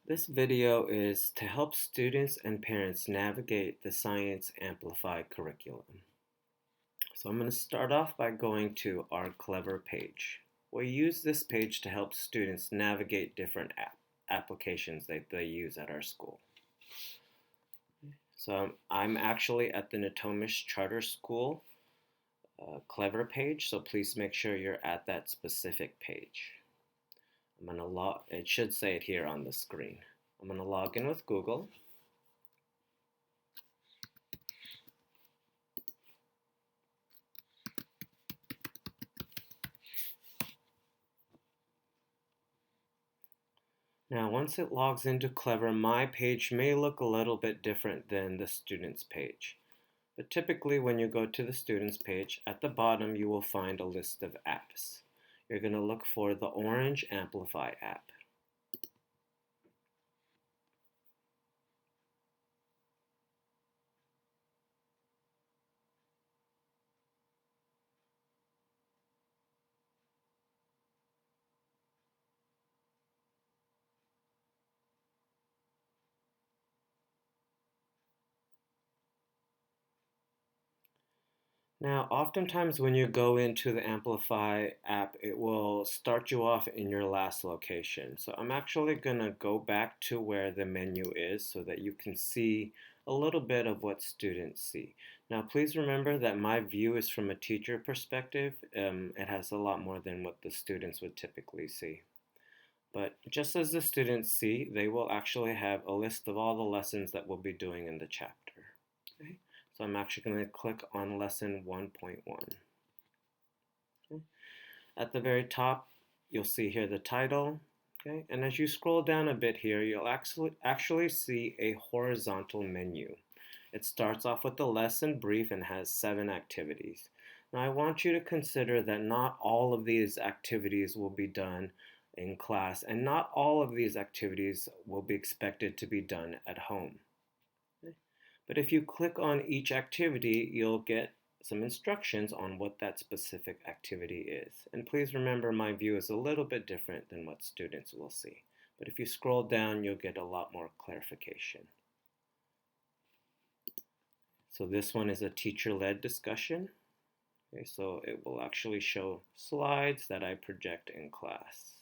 This video is to help students and parents navigate the Science Amplify curriculum. So I'm going to start off by going to our Clever page. We use this page to help students navigate different applications that they use at our school. So I'm actually at the Natomish Charter School Clever page, so please make sure you're at that specific page. It should say it here on the screen. I'm going to log in with Google. Now, once it logs into Clever, my page may look a little bit different than the student's page. But typically, when you go to the student's page, at the bottom you will find a list of apps. You're going to look for the orange Amplify app. Now, oftentimes when you go into the Amplify app, it will start you off in your last location. So I'm actually going to go back to where the menu is so that you can see a little bit of what students see. Now, please remember that my view is from a teacher perspective. It has a lot more than what the students would typically see. But just as the students see, they will actually have a list of all the lessons that we'll be doing in the chapter. Okay? So I'm actually going to click on lesson 1.1. Okay. At the very top, you'll see here the title. Okay. And as you scroll down a bit here, you'll actually see a horizontal menu. It starts off with the lesson brief and has 7 activities. Now I want you to consider that not all of these activities will be done in class, and not all of these activities will be expected to be done at home. But if you click on each activity, you'll get some instructions on what that specific activity is. And please remember, my view is a little bit different than what students will see. But if you scroll down, you'll get a lot more clarification. So this one is a teacher-led discussion. Okay, so it will actually show slides that I project in class.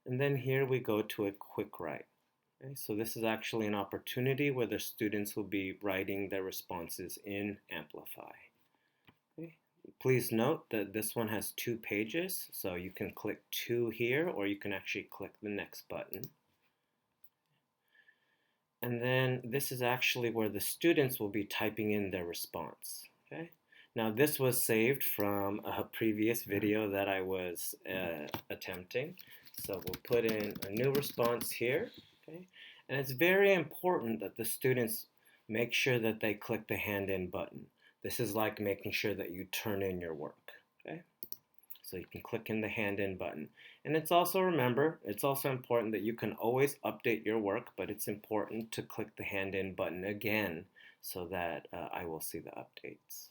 And then here we go to a quick write. Okay, so this is actually an opportunity where the students will be writing their responses in Amplify. Okay. Please note that this one has 2 pages, so you can click 2 here, or you can actually click the next button. And then this is actually where the students will be typing in their response. Okay. Now this was saved from a previous video that I was attempting. So we'll put in a new response here. Okay. And it's very important that the students make sure that they click the hand in button. This is like making sure that you turn in your work. Okay. So you can click in the hand in button. And it's also important that you can always update your work, but it's important to click the hand in button again so that I will see the updates.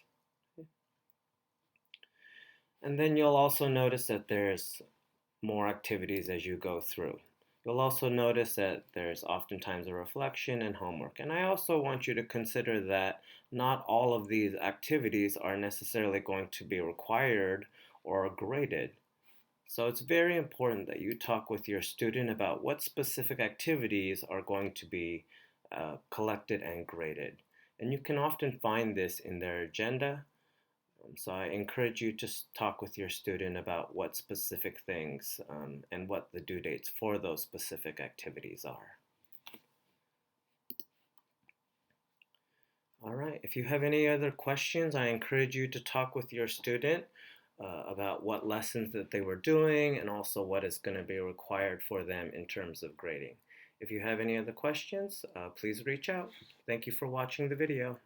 Okay. And then you'll also notice that there's more activities as you go through. You'll also notice that there's oftentimes a reflection and homework. And I also want you to consider that not all of these activities are necessarily going to be required or graded. So it's very important that you talk with your student about what specific activities are going to be collected and graded. And you can often find this in their agenda. So I encourage you to talk with your student about what specific things and what the due dates for those specific activities are. All right, if you have any other questions, I encourage you to talk with your student about what lessons that they were doing and also what is going to be required for them in terms of grading. If you have any other questions, please reach out. Thank you for watching the video.